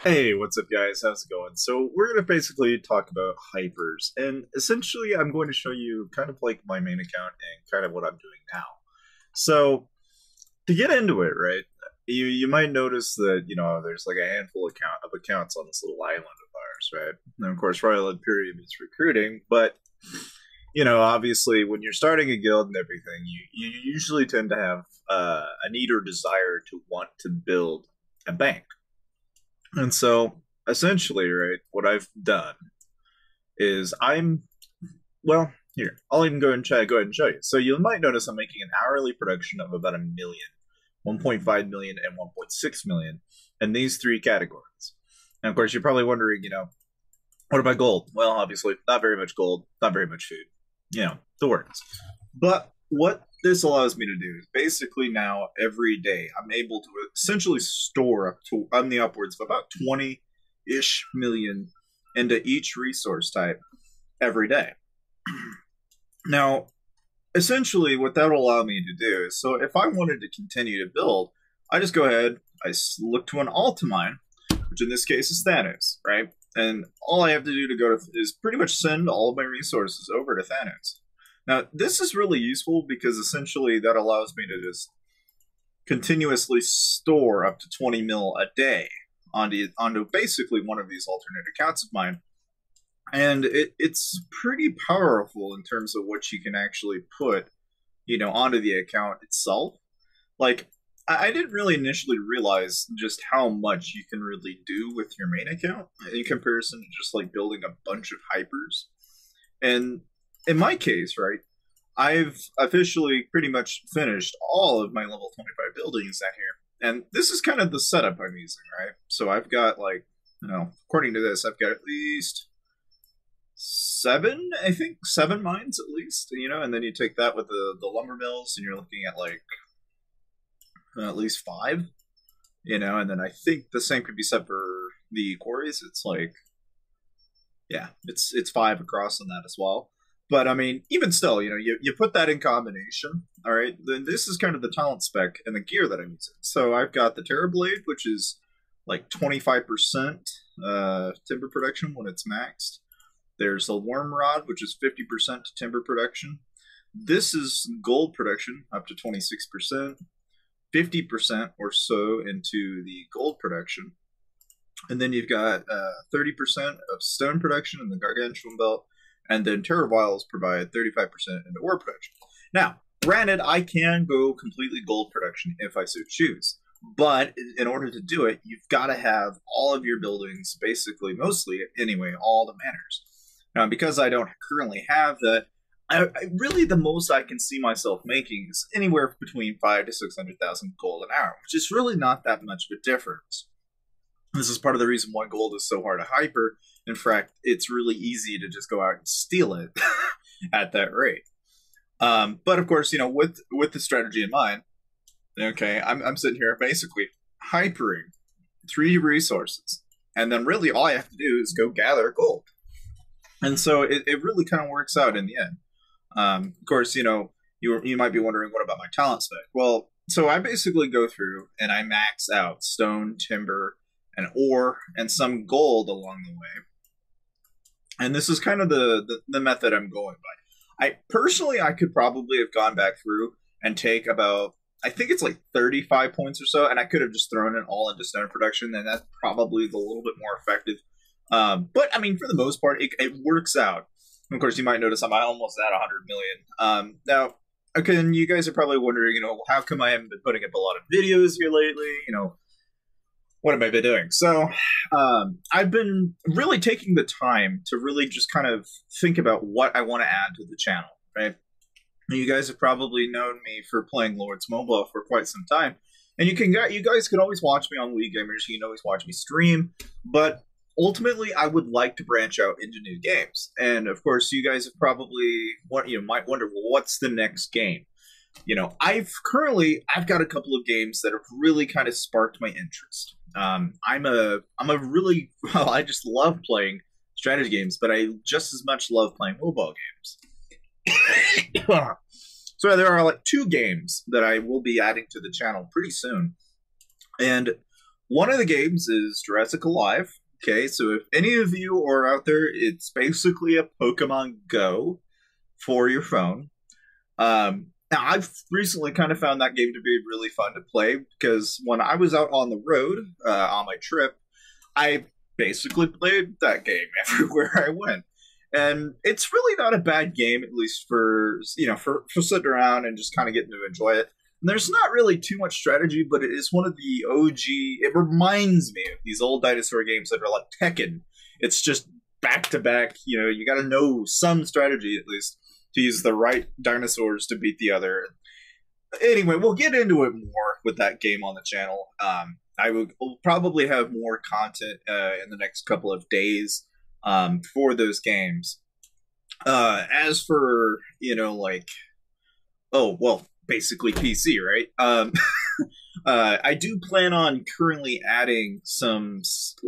Hey, what's up, guys? How's it going? So, we're going to basically talk about hypers, and essentially, I'm going to show you kind of like my main account and kind of what I'm doing now. So, to get into it, right, you might notice that there's like a handful of accounts on this little island of ours, right? And of course, Royal Imperium is recruiting, but obviously, when you're starting a guild and everything, you usually tend to have a need or desire to want to build a bank. And so, essentially, right, what I've done is here, I'll even go ahead and show you. So you might notice I'm making an hourly production of about a million, 1.5 million, and 1.6 million in these three categories. And of course, you're probably wondering, what about gold? Well, obviously, not very much gold, not very much food, the words. But what this allows me to do is basically now every day I'm able to essentially store up to on the upwards of about 20-ish million into each resource type every day. Now, essentially what that will allow me to do is, so if I wanted to continue to build, I just go ahead, I look to an Altamine, which in this case is Thanos, right? And all I have to do to go to is pretty much send all of my resources over to Thanos. Now, this is really useful because essentially that allows me to just continuously store up to 20 mil a day onto basically one of these alternate accounts of mine. And it's pretty powerful in terms of what you can actually put, onto the account itself. Like, I didn't really initially realize just how much you can really do with your main account in comparison to just like building a bunch of hypers. And in my case, right, I've officially pretty much finished all of my level 25 buildings out here. And this is kind of the setup I'm using, right? So I've got like, according to this, I've got at least seven mines at least, and then you take that with the lumber mills and you're looking at like at least five, and then I think the same could be said for the quarries. It's like, yeah, it's five across on that as well. But I mean, even still, you put that in combination, all right, then this is kind of the talent spec and the gear that I'm using. So I've got the Terra Blade, which is like 25% timber production when it's maxed. There's the Worm Rod, which is 50% timber production. This is gold production, up to 26%, 50% or so into the gold production. And then you've got 30% of stone production in the Gargantuan Belt. And then Terra Vials provide 35% into ore production. Now, granted, I can go completely gold production if I so choose. But in order to do it, you've got to have all of your buildings, basically, mostly anyway, all the manors. Now, because I don't currently have that, really the most I can see myself making is anywhere between 500,000 to 600,000 gold an hour, which is really not that much of a difference. This is part of the reason why gold is so hard to hyper. In fact, it's really easy to just go out and steal it at that rate. But of course, with the strategy in mind, okay, I'm sitting here basically hypering 3 resources, and then really all I have to do is go gather gold. And so it really kind of works out in the end. Of course, you might be wondering, what about my talent spec? Well, so I basically go through and I max out stone, timber, and ore, and some gold along the way. And this is kind of the method I'm going by. I could probably have gone back through and take about, I think it's like 35 points or so, and I could have just thrown it all into stone production, and that's probably a little bit more effective. But I mean, for the most part, it works out. Of course, you might notice I'm almost at 100 million. Now, okay, you guys are probably wondering, how come I haven't been putting up a lot of videos here lately? What have I been doing? So, I've been really taking the time to really just kind of think about what I want to add to the channel, right? You guys have probably known me for playing Lords Mobile for quite some time, and you guys can always watch me on Wii Gamers. You can always watch me stream, but ultimately, I would like to branch out into new games. And of course, you guys have probably might wonder, well, what's the next game? I've got a couple of games that have really kind of sparked my interest. I'm a really, well, I just love playing strategy games, but I just as much love playing mobile games. So there are like 2 games that I will be adding to the channel pretty soon. And One of the games is Jurassic Alive. Okay, so if any of you are out there, it's basically a Pokemon Go for your phone. Now I've recently kind of found that game to be really fun to play because when I was out on the road on my trip, I basically played that game everywhere I went. And it's really not a bad game, at least for for sitting around and just kind of getting to enjoy it. And there's not really too much strategy, but it is one of the OG. It reminds me of these old dinosaur games that are like Tekken. It's just back to back. You got to know some strategy at least to use the right dinosaurs to beat the other. Anyway, we'll get into it more with that game on the channel. We'll probably have more content in the next couple of days for those games. As for, basically PC, right? I do plan on currently adding some, just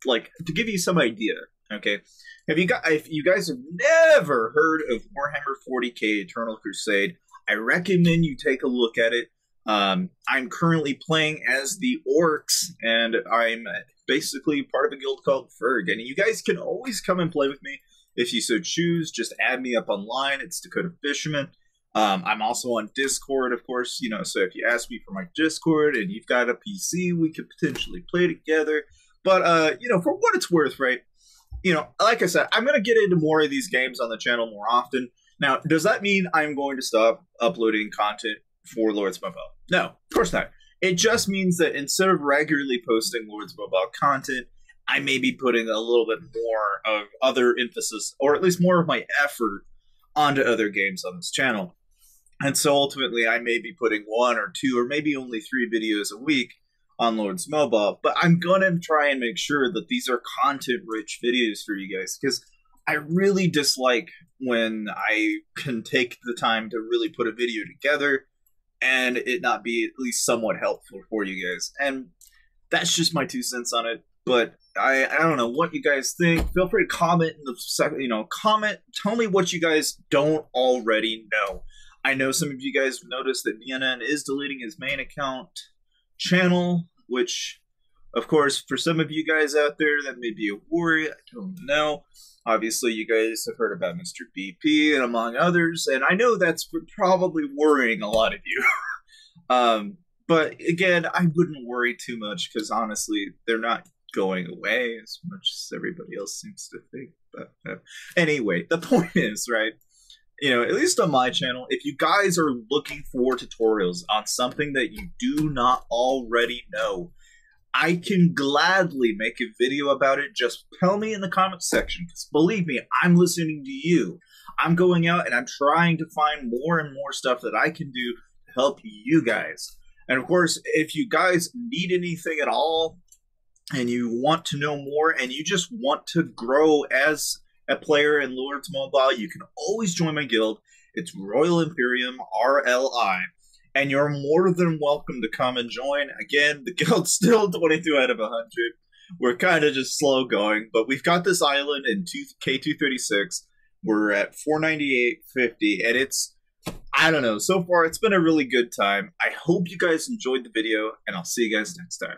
to give you some idea, okay? If you guys have never heard of Warhammer 40k Eternal Crusade, I recommend you take a look at it. I'm currently playing as the Orcs, and I'm basically part of a guild called Ferg. And you guys can always come and play with me if you so choose. Just add me up online. It's Dakota Fisherman. I'm also on Discord, of course. So if you ask me for my Discord and you've got a PC, we could potentially play together. But for what it's worth, right? Like I said, I'm going to get into more of these games on the channel more often. Now, does that mean I'm going to stop uploading content for Lords Mobile? No, of course not. It just means that instead of regularly posting Lords Mobile content, I may be putting a little bit more of other emphasis, or at least more of my effort, onto other games on this channel. And so ultimately, I may be putting 1 or 2 or maybe only 3 videos a week on Lords Mobile, but I'm gonna try and make sure that these are content-rich videos for you guys, because I really dislike when I can take the time to really put a video together and it not be at least somewhat helpful for you guys. And that's just my 2 cents on it. But I don't know what you guys think. Feel free to comment in the second, comment. Tell me what you guys don't already know. I know some of you guys noticed that BNN is deleting his main account channel, which, of course, for some of you guys out there, that may be a worry. I don't know. Obviously, you guys have heard about Mr. BP and among others, and I know that's probably worrying a lot of you. But again, I wouldn't worry too much because honestly, they're not going away as much as everybody else seems to think. But anyway, the point is, right? At least on my channel, if you guys are looking for tutorials on something that you do not already know, I can gladly make a video about it. Just tell me in the comments section, because believe me, I'm listening to you. I'm going out and I'm trying to find more and more stuff that I can do to help you guys. And of course, if you guys need anything at all, and you want to know more, and you just want to grow as a player in Lords Mobile, you can always join my guild. It's Royal Imperium, RLI. And you're more than welcome to come and join. Again, the guild's still 22 out of 100. We're kind of just slow going, but we've got this island in K236. We're at 498.50, and it's, I don't know, so far it's been a really good time. I hope you guys enjoyed the video, and I'll see you guys next time.